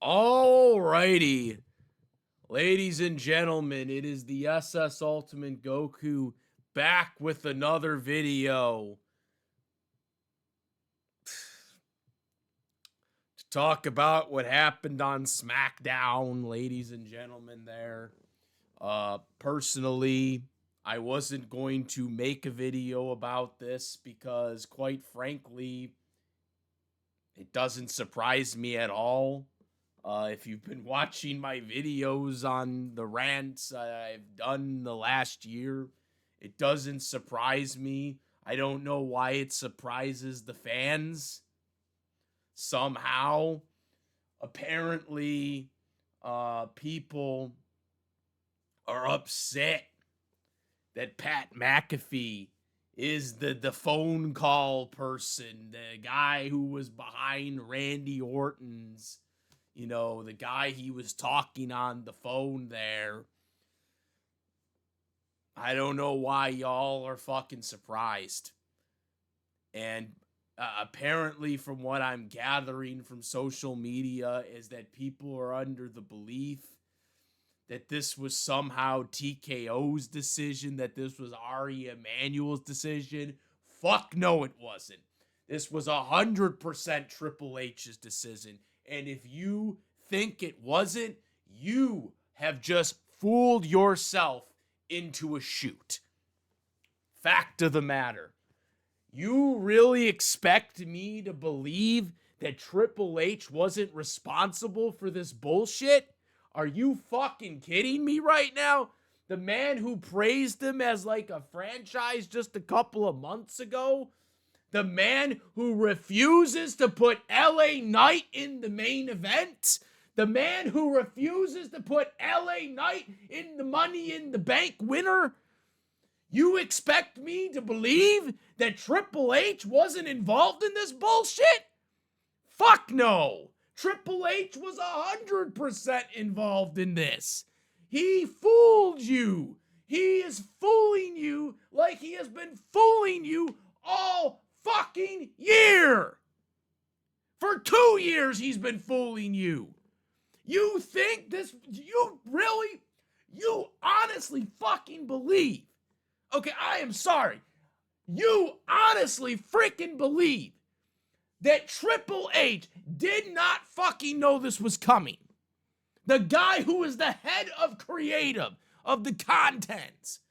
Alrighty, ladies and gentlemen, it is the SS Ultimate Goku back with another video to talk about what happened on SmackDown, ladies and gentlemen. Personally, I wasn't going to make a video about this because, quite frankly, it doesn't surprise me at all. If you've been watching my videos on the rants I've done the last year, it doesn't surprise me. I don't know why it surprises the fans. Somehow, apparently, people are upset that Pat McAfee is the phone call person, the guy who was behind Randy Orton's, the guy he was talking on the phone there. I don't know why y'all are fucking surprised. And apparently, from what I'm gathering from social media, is that people are under the belief that this was somehow TKO's decision, that this was Ari Emmanuel's decision. Fuck no, it wasn't. This was 100% Triple H's decision. And if you think it wasn't, you have just fooled yourself into a shoot. Fact of the matter. You really expect me to believe that Triple H wasn't responsible for this bullshit? Are you fucking kidding me right now? The man who praised him as like a franchise just a couple of months ago? The man who refuses to put LA Knight in the main event? The man who refuses to put LA Knight in the Money in the Bank winner? You expect me to believe that Triple H wasn't involved in this bullshit? Fuck no! Triple H was 100% involved in this. He fooled you. He is fooling you like he has been fooling you all fucking year. For 2 years he's been fooling you. You think this, you honestly fucking believe. Okay, I am sorry. You honestly freaking believe that Triple H did not fucking know this was coming. The guy who is the head of creative, of the content.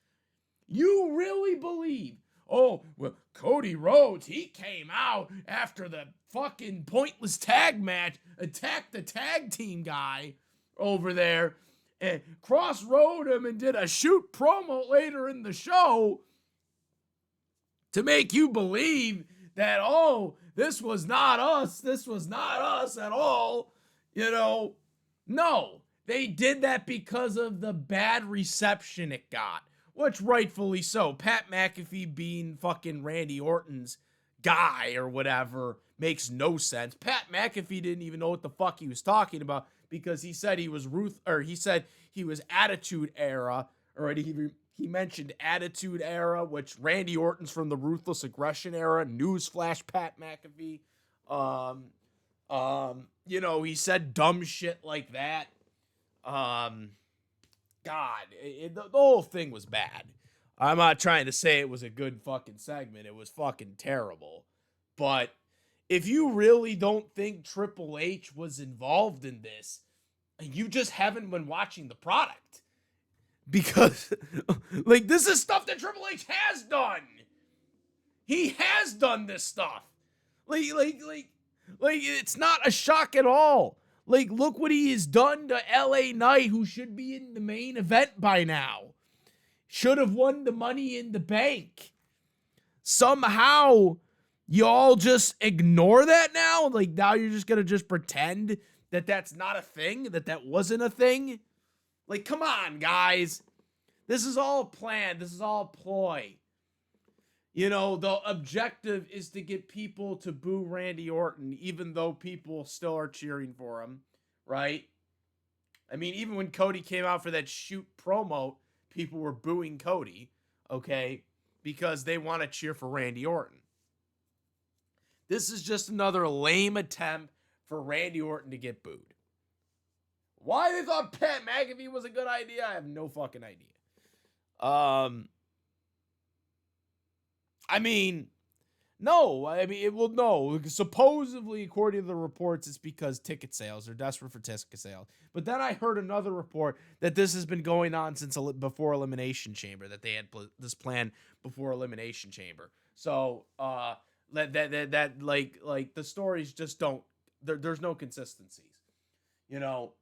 You really believe, oh, well, Cody Rhodes, he came out after the fucking pointless tag match, attacked the tag team guy over there, and cross-rode him and did a shoot promo later in the show to make you believe that, oh, this was not us at all, No, they did that because of the bad reception it got, which rightfully so. Pat McAfee being fucking Randy Orton's guy or whatever makes no sense. Pat McAfee didn't even know what the fuck he was talking about because he said he was Attitude Era, or he mentioned Attitude Era, which Randy Orton's from the Ruthless Aggression Era. Newsflash, Pat McAfee. He said dumb shit like that. God, the whole thing was bad. I'm not trying to say it was a good fucking segment. It was fucking terrible. But if you really don't think Triple H was involved in this, you just haven't been watching the product. Because, this is stuff that Triple H has done. He has done this stuff. It's not a shock at all. Look what he has done to LA Knight, who should be in the main event by now. Should have won the Money in the Bank. Somehow, y'all just ignore that now? Now you're just gonna pretend that that's not a thing? That wasn't a thing? Come on, guys. This is all planned. This is all ploy. The objective is to get people to boo Randy Orton, even though people still are cheering for him, right? I mean, even when Cody came out for that shoot promo, people were booing Cody, okay? Because they want to cheer for Randy Orton. This is just another lame attempt for Randy Orton to get booed. Why they thought Pat McAfee was a good idea, I have no fucking idea. I mean, no. I mean, well, no. Supposedly, according to the reports, it's because ticket sales. They're desperate for ticket sales. But then I heard another report that this has been going on since before Elimination Chamber, that they had this plan before Elimination Chamber. So, that like the stories just don't. There's no consistencies. You know,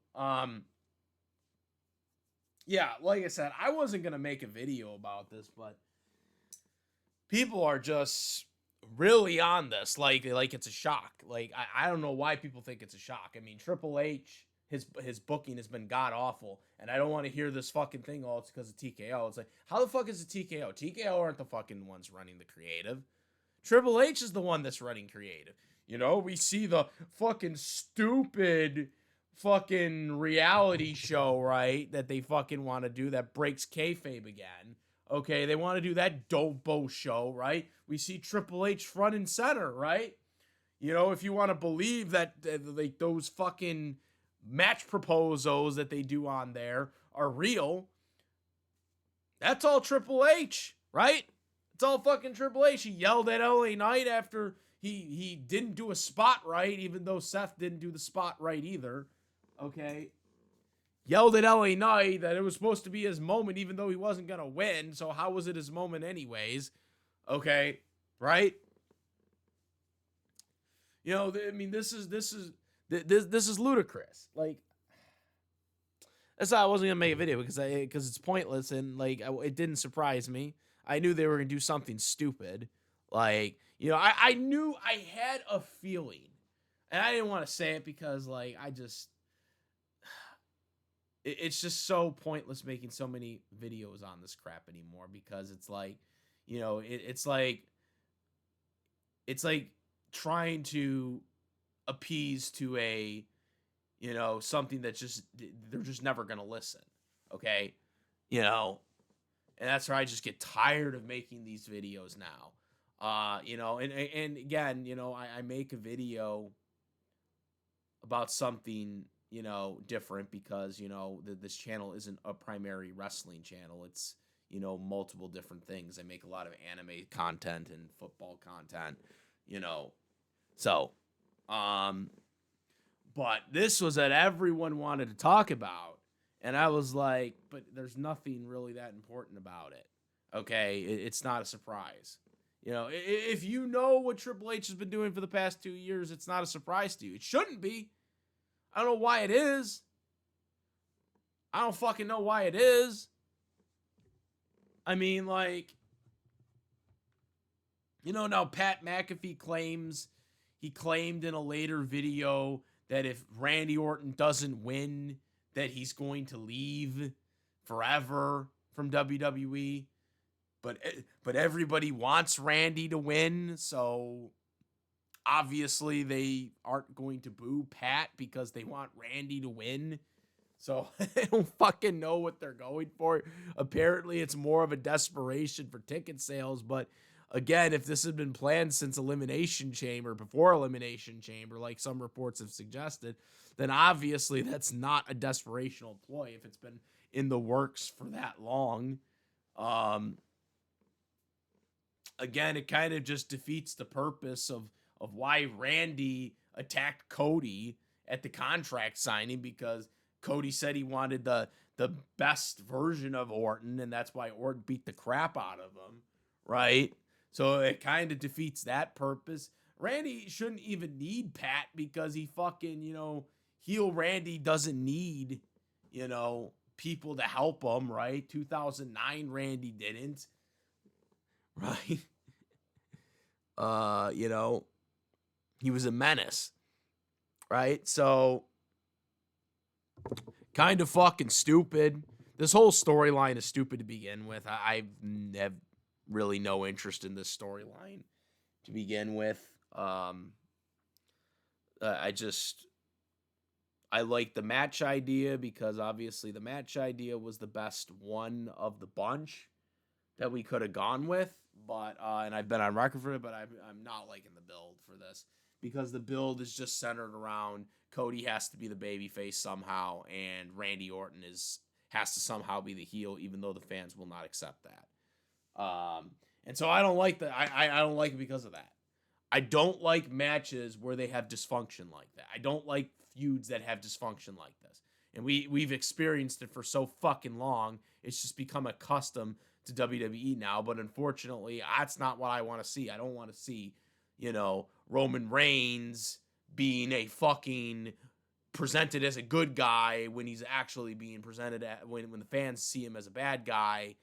yeah, like I said, I wasn't gonna make a video about this, but people are just really on this, like it's a shock. Like I don't know why people think it's a shock. I mean, Triple H, his booking has been god awful, and I don't want to hear this fucking thing. Oh, it's because of TKO. It's like, how the fuck is it TKO? TKO aren't the fucking ones running the creative. Triple H is the one that's running creative. You know, we see the fucking stupid fucking reality show, right, that they fucking want to do that breaks kayfabe again. Okay, they want to do that Dobo show, right? We see Triple H front and center, right? You know, if you want to believe that like those fucking match proposals that they do on there are real, that's all Triple H, right? It's all fucking Triple H. He yelled at LA Knight after he didn't do a spot right, even though Seth didn't do the spot right either. Okay. Yelled at LA Knight that it was supposed to be his moment, even though he wasn't going to win. So how was it his moment anyways? Okay. Right? You know, I mean, this is ludicrous. Like, that's why I wasn't going to make a video, because it's pointless, and like, it didn't surprise me. I knew they were going to do something stupid. Like, you know, I knew, I had a feeling, and I didn't want to say it because, like, it's just so pointless making so many videos on this crap anymore, because it's like, you know, it's like trying to appease to a, you know, something that's just, they're just never going to listen. Okay. You know, and that's where I just get tired of making these videos now. You know, and again, you know, I make a video about something, you know, different, because, you know, this channel isn't a primary wrestling channel. It's, you know, multiple different things. I make a lot of anime content and football content, you know. So, but this was that everyone wanted to talk about. And I was like, but there's nothing really that important about it. Okay, it's not a surprise. You know, if you know what Triple H has been doing for the past 2 years, it's not a surprise to you. It shouldn't be. I don't know why it is. I don't fucking know why it is. I mean, like, you know, now Pat McAfee claimed in a later video that if Randy Orton doesn't win, that he's going to leave forever from WWE. But everybody wants Randy to win, so obviously they aren't going to boo Pat because they want Randy to win. So I don't fucking know what they're going for. Apparently it's more of a desperation for ticket sales, but again, if this had been planned since Elimination Chamber, before Elimination Chamber, like some reports have suggested, then obviously that's not a desperational ploy if it's been in the works for that long. Again, it kind of just defeats the purpose of why Randy attacked Cody at the contract signing, because Cody said he wanted the best version of Orton, and that's why Orton beat the crap out of him, right? So it kind of defeats that purpose. Randy shouldn't even need Pat, because he fucking, you know, heel Randy doesn't need, you know, people to help him, right? 2009 Randy didn't, right? You know, he was a menace, right? So kind of fucking stupid. This whole storyline is stupid to begin with. I have really no interest in this storyline to begin with. I like the match idea, because obviously the match idea was the best one of the bunch that we could have gone with. But and I've been on record for it, but I'm not liking the build for this, because the build is just centered around Cody has to be the babyface somehow, and Randy Orton has to somehow be the heel, even though the fans will not accept that. And so I don't like that. I don't like it because of that. I don't like matches where they have dysfunction like that. I don't like feuds that have dysfunction like this. And we've experienced it for so fucking long. It's just become a custom to WWE now. But unfortunately, that's not what I want to see. I don't want to see, Roman Reigns being a fucking presented as a good guy when he's actually being presented when the fans see him as a bad guy,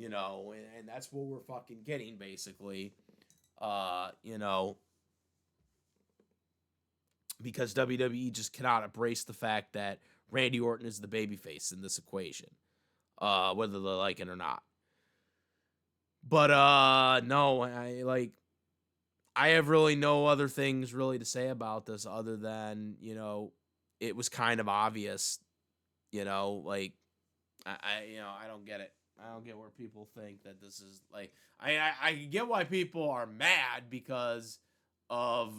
and that's what we're fucking getting basically. Because WWE just cannot embrace the fact that Randy Orton is the babyface in this equation, whether they like it or not. But no, I have really no other things really to say about this other than it was kind of obvious, I don't get it. I don't get where people think that this is like. I get why people are mad because of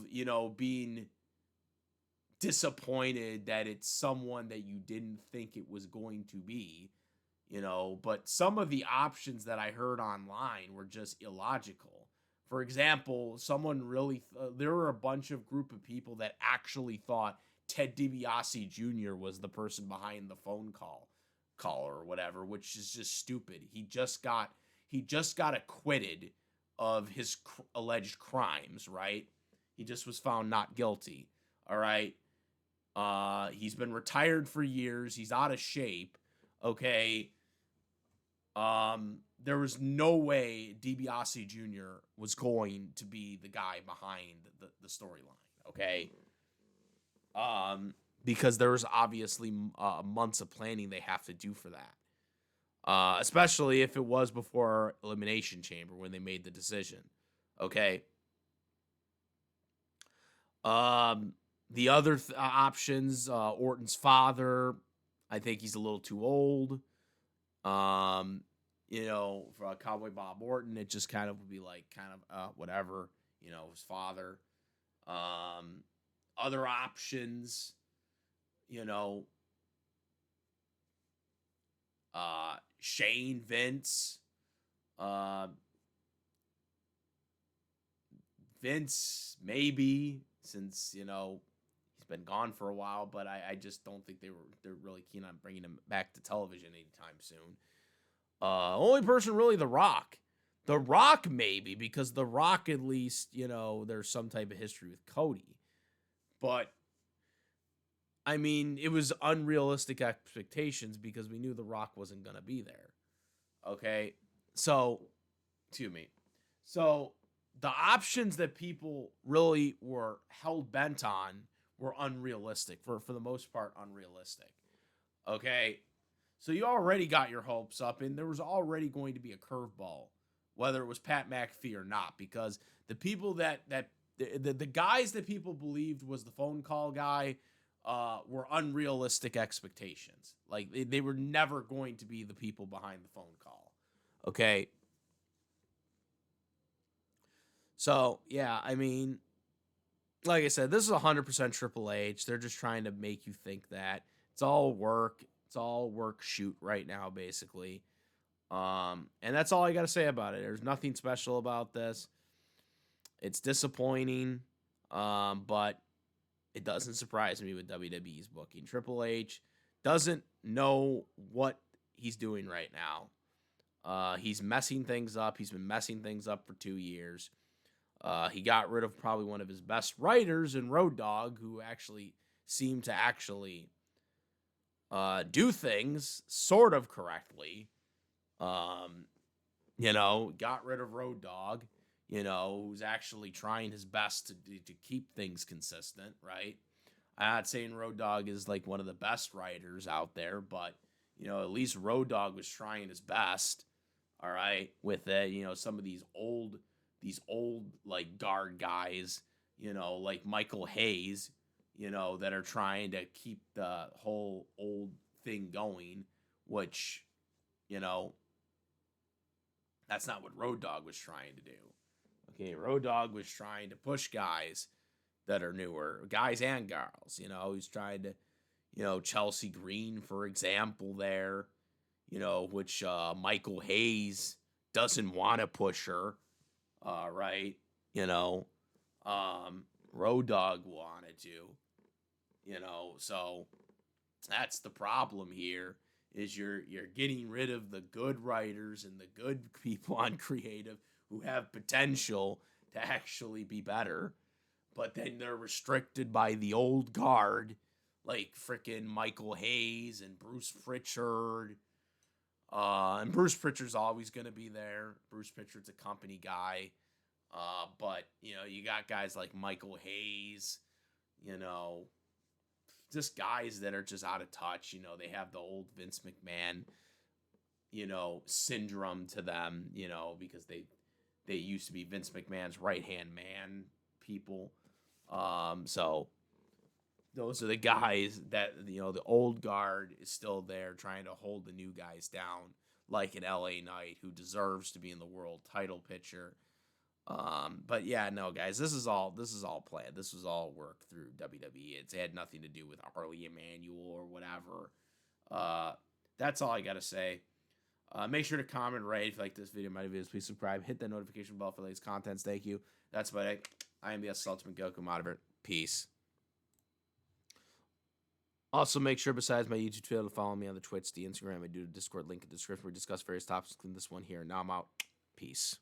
being disappointed that it's someone that you didn't think it was going to be, but some of the options that I heard online were just illogical. For example, someone really there were a bunch of group of people that actually thought Ted DiBiase Jr. was the person behind the phone call or whatever, which is just stupid. He just got acquitted of his alleged crimes, right? He just was found not guilty. All right. He's been retired for years. He's out of shape. Okay. There was no way DiBiase Jr. was going to be the guy behind the storyline. Okay. Because there was obviously months of planning they have to do for that. Especially if it was before Elimination Chamber when they made the decision. Okay. The other options, Orton's father, I think he's a little too old. For Cowboy Bob Orton, it just kind of would be like whatever, his father. Other options, Shane, Vince, Vince maybe, since he's been gone for a while, but I just don't think they're really keen on bringing him back to television anytime soon. Only person really, The Rock. The Rock maybe, because The Rock at least there's some type of history with Cody. But I mean, it was unrealistic expectations because we knew The Rock wasn't going to be there. Okay? So, excuse me. So, the options that people really were hell-bent on were unrealistic. For the most part, unrealistic. Okay? So, you already got your hopes up, and there was already going to be a curveball, whether it was Pat McAfee or not, because the people the guys that people believed was the phone call guy were unrealistic expectations. Like, they were never going to be the people behind the phone call. Okay? So, yeah, I mean, like I said, this is 100% Triple H. They're just trying to make you think that. It's all work. It's all work shoot right now, basically. And that's all I got to say about it. There's nothing special about this. It's disappointing, but it doesn't surprise me with WWE's booking. Triple H doesn't know what he's doing right now. He's messing things up. He's been messing things up for 2 years. He got rid of probably one of his best writers in Road Dogg, who actually seemed to do things sort of correctly. Got rid of Road Dogg, who's actually trying his best to keep things consistent, right? I'm not saying Road Dogg is like one of the best writers out there, but, at least Road Dogg was trying his best, all right, with it. Some of these old like guard guys, like Michael Hayes, that are trying to keep the whole old thing going, which, that's not what Road Dogg was trying to do. Okay, Road Dogg was trying to push guys that are newer, guys and girls. He's trying to, Chelsea Green, for example, there, which Michael Hayes doesn't want to push her, right? You know, Road Dogg wanted to, so that's the problem here. Is you're getting rid of the good writers and the good people on creative who have potential to actually be better, but then they're restricted by the old guard, like freaking Michael Hayes and Bruce Pritchard. And Bruce Pritchard's always going to be there. Bruce Pritchard's a company guy. But, you got guys like Michael Hayes, just guys that are just out of touch. They have the old Vince McMahon, syndrome to them, because they used to be Vince McMahon's right-hand man people. So those are the guys that, the old guard is still there trying to hold the new guys down, like an LA Knight who deserves to be in the world title picture. But yeah, no, guys, this is all planned. This was all work through WWE. It had nothing to do with Ari Emmanuel or whatever. That's all I gotta say. Make sure to comment, rate if you like this video, my videos. Please subscribe, hit that notification bell for the latest contents. Thank you. That's about it. I am the Ultimate Goku. I'm out of it. Peace. Also, make sure, besides my YouTube channel, to follow me on the Twitch, the Instagram, I do the Discord link in the description where we discuss various topics, including this one here. Now I'm out. Peace.